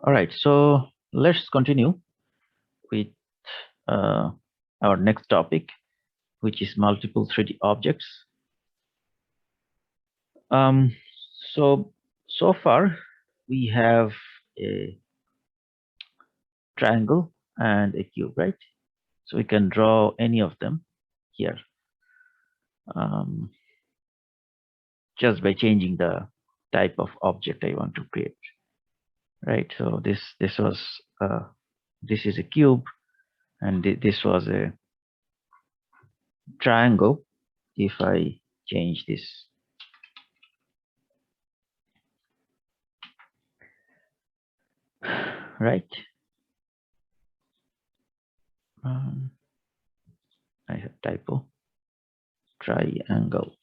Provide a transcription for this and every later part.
All right, so let's continue with uh, our next topic, which is multiple 3D objects. Um, so far we have a triangle and a cube, right? So we can draw any of them here, um, just by changing the type of object I want to create, right? So this is a cube, and this was a triangle. If I change this, right? Um, I have typo. Triangle.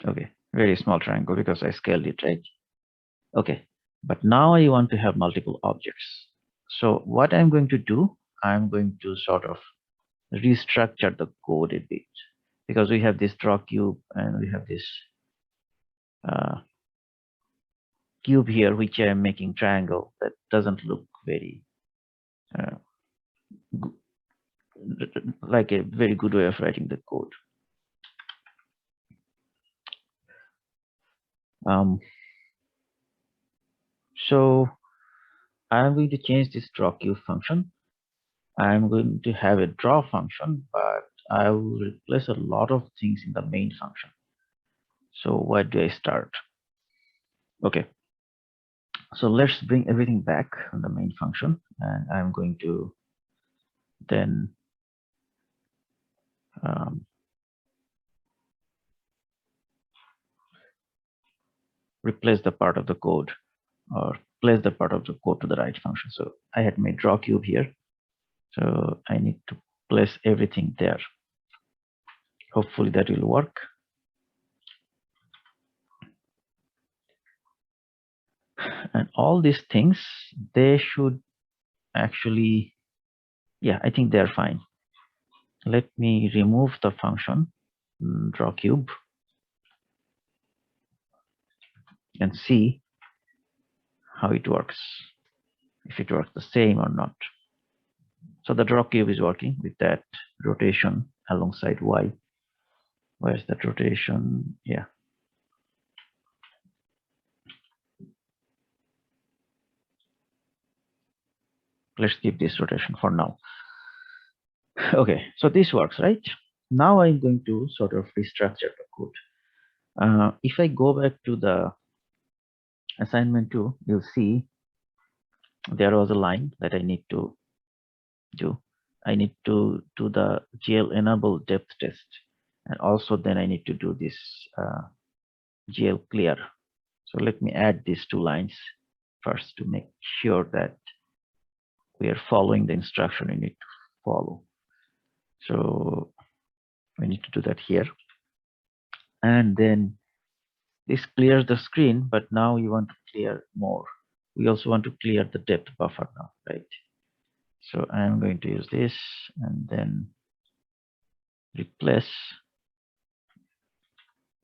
Okay, very small triangle because I scaled it, right? Okay, but now I want to have multiple objects. So what I'm going to do, I'm going to sort of restructure the code a bit, because we have this draw cube and we have this uh, cube here, which I'm making triangle. That doesn't look very uh, like a very good way of writing the code. So I'm going to change this draw cube function. I'm going to have a draw function, but I will replace a lot of things in the main function. So where do I start? Okay, so let's bring everything back on the main function, and I'm going to then replace the part of the code, or place the part of the code to the right function. So I had my draw cube here, so I need to place everything there. Hopefully that will work. And all these things, they should actually, yeah, I think they're fine. Let me remove the function draw cube and see how it works, if it works the same or not. So the draw cube is working with that rotation alongside y. Where's that rotation? Yeah. Let's keep this rotation for now. Okay, so this works, right? Now I'm going to sort of restructure the code. If I go back to the assignment 2, you'll see there was a line that I need to do. I need to do the GL enable depth test, and also then I need to do this GL clear. So let me add these two lines first to make sure that we are following the instruction we need to follow. So we need to do that here, and then this clears the screen, but now we want to clear more. We also want to clear the depth buffer now, right? So I'm going to use this and then replace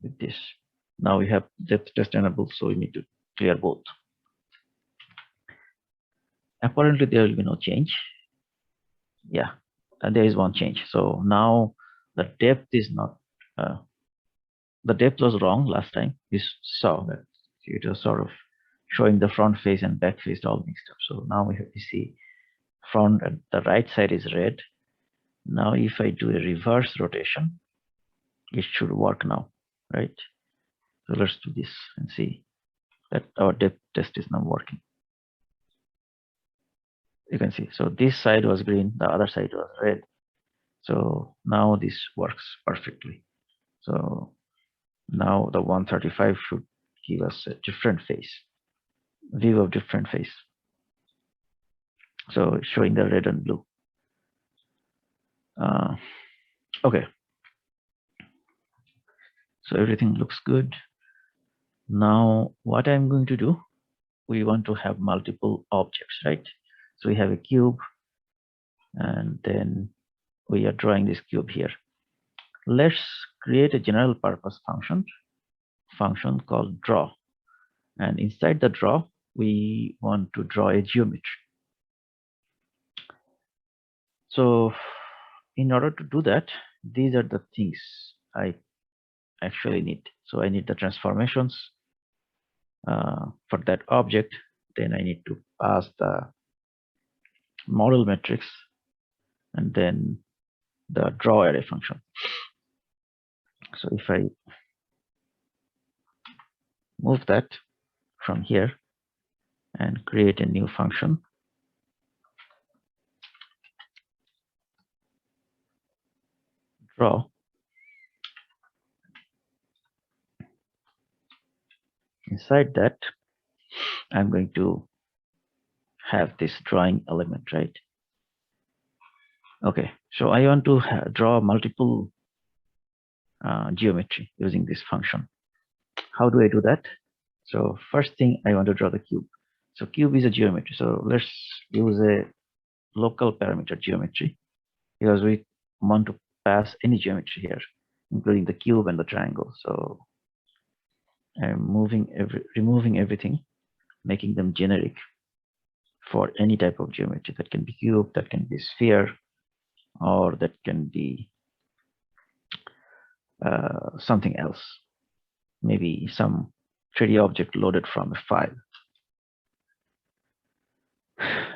with this. Now we have depth test enabled, so we need to clear both. Apparently there will be no change. Yeah, and there is one change. So now the depth is not, the depth was wrong last time. You saw that it was sort of showing the front face and back face all mixed up. So now we have to see front and the right side is red. Now if I do a reverse rotation, it should work now, right? So let's do this and see that our depth test is now working. You can see, so this side was green, the other side was red. So now this works perfectly. So now the 135 should give us a different face, view of different face. So it's showing the red and blue. Okay. So everything looks good. Now what I'm going to do, we want to have multiple objects, right? So we have a cube, and then we are drawing this cube here. Let's create a general purpose function called draw. And inside the draw, we want to draw a geometry. So in order to do that, these are the things I actually need. So I need the transformations for that object. Then I need to pass the model matrix and then the draw array function. So if I move that from here and create a new function, draw, inside that I'm going to have this drawing element, right? Okay, so I want to draw multiple geometry using this function. How do I do that? So first thing, I want to draw the cube. So cube is a geometry. So let's use a local parameter geometry because we want to pass any geometry here, including the cube and the triangle. So I'm removing everything, making them generic for any type of geometry. That can be cube, that can be sphere, or that can be something else. Maybe some 3D object loaded from a file.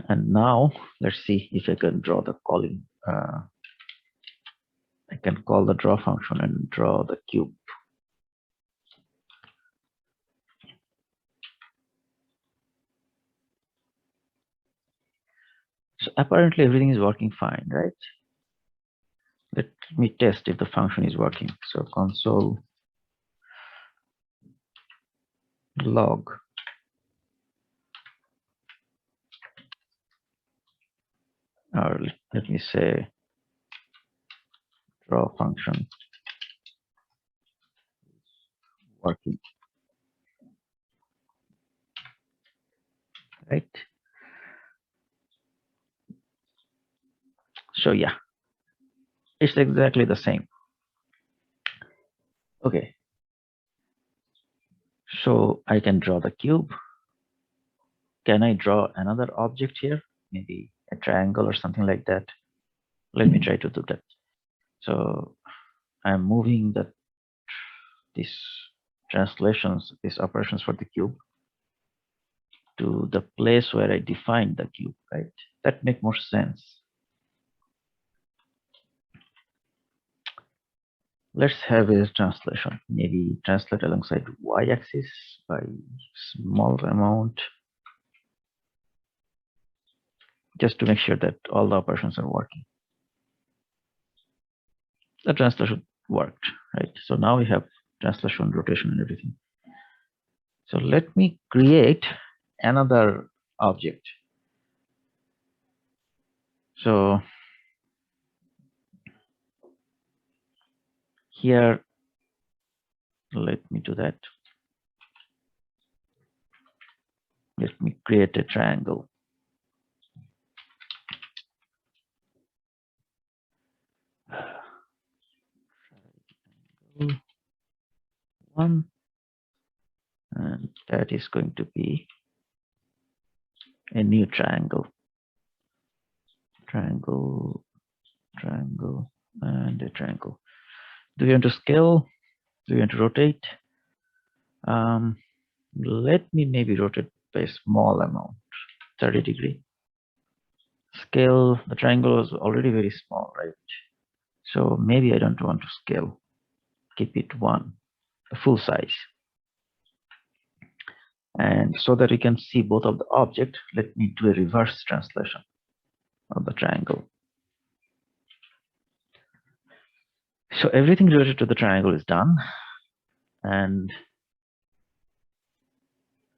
And now let's see if I can draw the calling. I can call the draw function and draw the cube. So apparently everything is working fine, right? Let me test if the function is working. So console log or let me say draw function working, right? So yeah, it's exactly the same. Okay, so I can draw the cube. Can I draw another object here? Maybe a triangle or something like that. Let me try to do that. So I'm moving these translations, these operations for the cube to the place where I defined the cube, right? That makes more sense. Let's have a translation. Maybe translate alongside y-axis by small amount, just to make sure that all the operations are working. The translation worked, right? So now we have translation, rotation, and everything. So let me create another object. So here, let me do that. Let me create a triangle. One, and that is going to be a new triangle. Triangle, triangle, and a triangle. Do you want to scale? Do you want to rotate? Let me maybe rotate by a small amount, 30 degree. Scale, the triangle is already very small, right? So maybe I don't want to scale. Keep it 1, the full size. And so that we can see both of the object, let me do a reverse translation of the triangle. So everything related to the triangle is done. And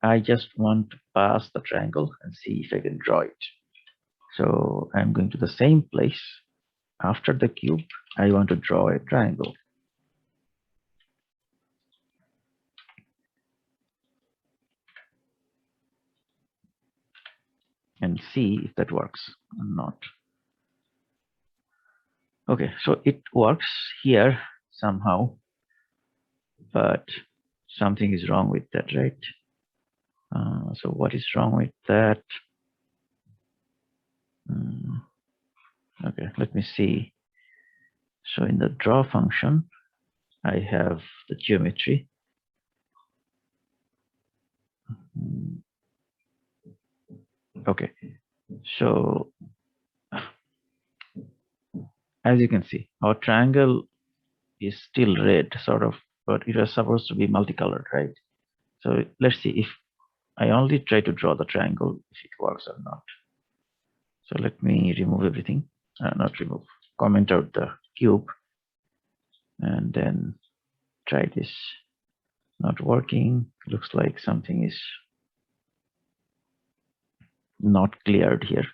I just want to pass the triangle and see if I can draw it. So I'm going to the same place. After the cube, I want to draw a triangle. And see if that works or not. Okay, so it works here somehow, but something is wrong with that, right? So what is wrong with that? Okay, let me see. So in the draw function, I have the geometry. Okay, so as you can see, our triangle is still red, sort of, but it was supposed to be multicolored, right? So let's see if I only try to draw the triangle, if it works or not. So let me remove everything, not remove, comment out the cube, and then try this. Not working. Looks like something is not cleared here.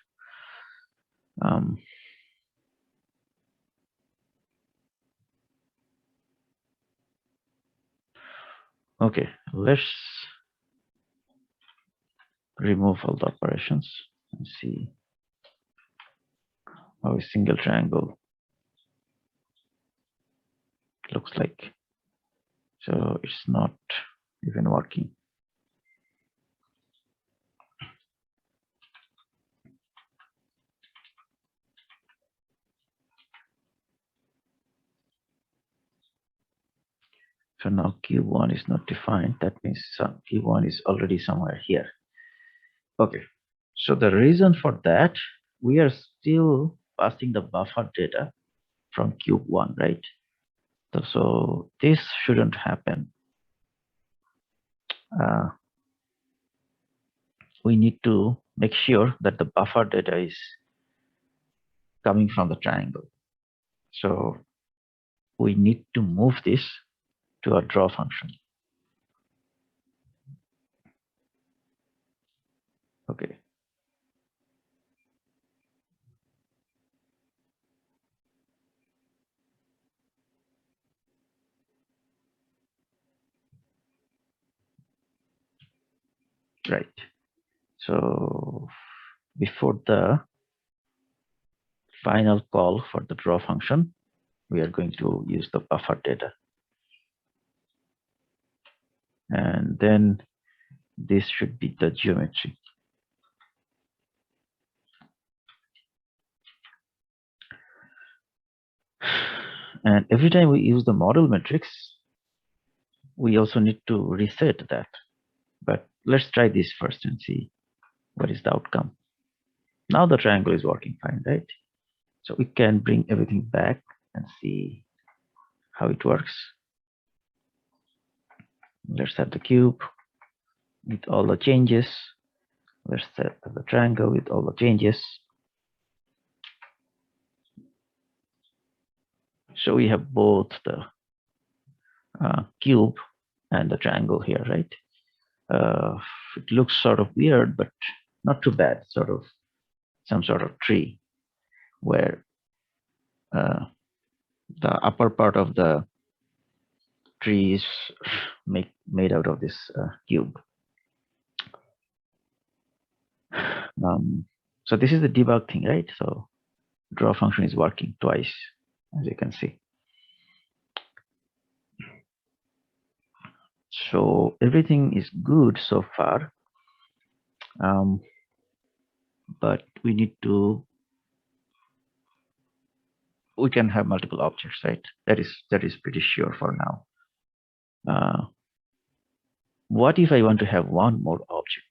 Okay, let's remove all the operations and see how a single triangle looks like. So it's not even working. So now cube 1 is not defined. That means cube 1 is already somewhere here. Okay, so the reason for that, we are still passing the buffer data from cube 1, right? So this shouldn't happen. We need to make sure that the buffer data is coming from the triangle. So we need to move this to a draw function. Okay. Right. So before the final call for the draw function, we are going to use the buffer data. And then this should be the geometry. And every time we use the model matrix, we also need to reset that. But let's try this first and see what is the outcome. Now the triangle is working fine, right? So we can bring everything back and see how it works. Let's set the cube with all the changes. Let's set the triangle with all the changes. So we have both the cube and the triangle here, right? It looks sort of weird, but not too bad. Sort of some sort of tree where the upper part of the tree is made out of this cube. So this is the debug thing, right? So draw function is working twice, as you can see. So everything is good so far, but we need to. We can have multiple objects, right? That is pretty sure for now. What if I want to have one more object?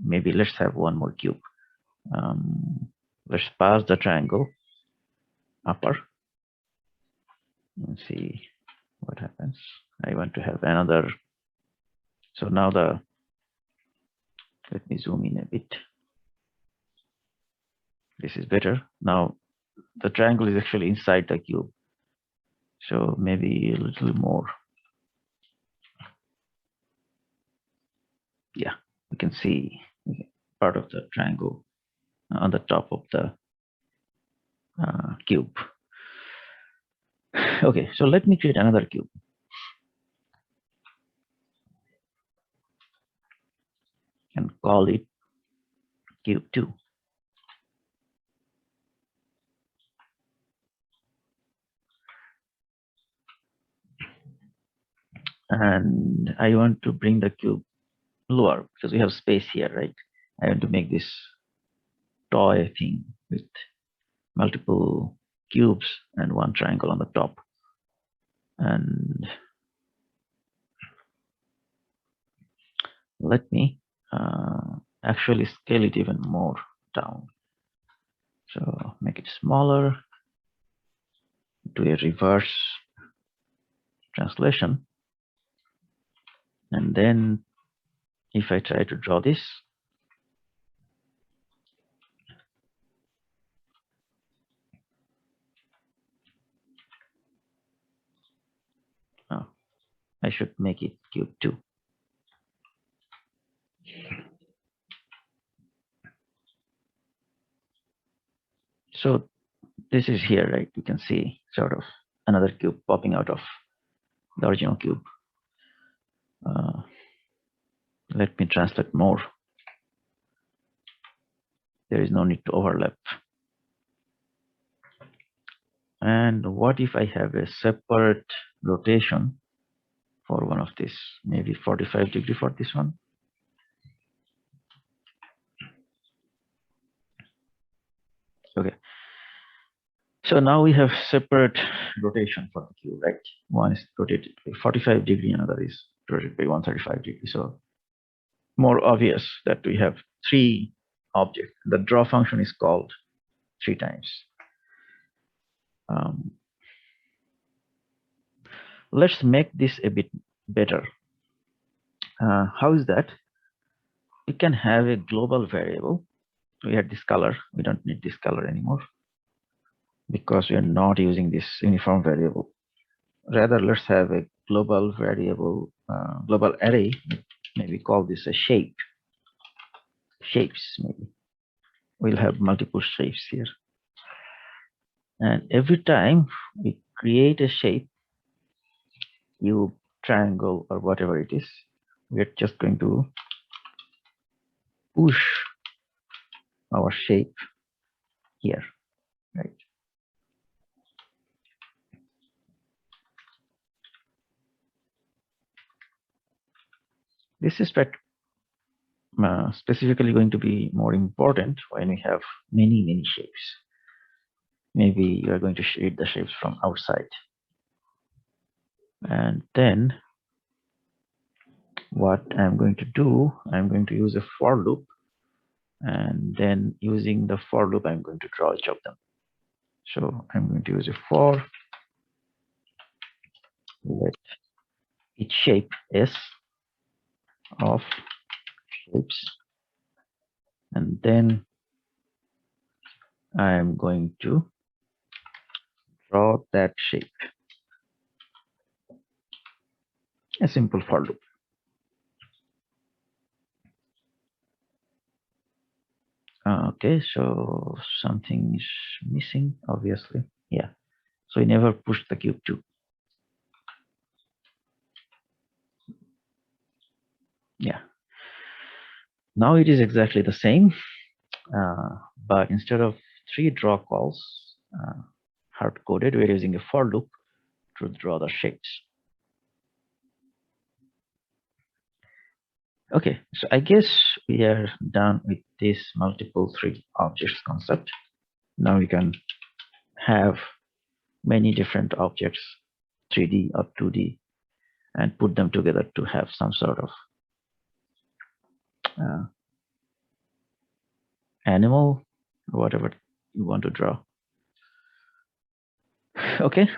Maybe let's have one more cube. Let's pass the triangle upper and see what happens. I want to have another. So now let me zoom in a bit. This is better. Now the triangle is actually inside the cube. So maybe a little more. Yeah, we can see part of the triangle on the top of the cube. Okay, so let me create another cube. And call it cube 2. And I want to bring the cube lower because we have space here, right? I want to make this toy thing with multiple cubes and one triangle on the top. And let me actually scale it even more down. So make it smaller, do a reverse translation. And then if I try to draw this, I should make it cube 2. So this is here, right? You can see sort of another cube popping out of the original cube. Let me translate more. There is no need to overlap. And what if I have a separate rotation for one of these, maybe 45 degree for this one? Okay. So now we have separate rotation for the cube, right? One is rotated by 45 degree, another is rotated by 135 degree. So more obvious that we have 3 objects. The draw function is called 3 times. Let's make this a bit better. How is that? We can have a global variable. We had this color. We don't need this color anymore because we are not using this uniform variable. Rather, let's have a global variable, global array. Maybe call this a shape. Shapes, maybe. We'll have multiple shapes here. And every time we create a shape, cube, triangle, or whatever it is, we're just going to push our shape here, right? This is specifically going to be more important when we have many shapes. Maybe you are going to read the shapes from outside. And then what I'm going to do, I'm going to use a for loop. And then using the for loop, I'm going to draw each of them. So I'm going to use a for, let each shape S of shapes. And then I'm going to draw that shape. A simple for loop. Okay, so something is missing, obviously. Yeah. So we never push the cube 2. Yeah. Now it is exactly the same, but instead of 3 draw calls, hard-coded, we're using a for loop to draw the shapes. Okay, so I guess we are done with this multiple 3 objects concept. Now we can have many different objects, 3D or 2D, and put them together to have some sort of animal, whatever you want to draw. Okay,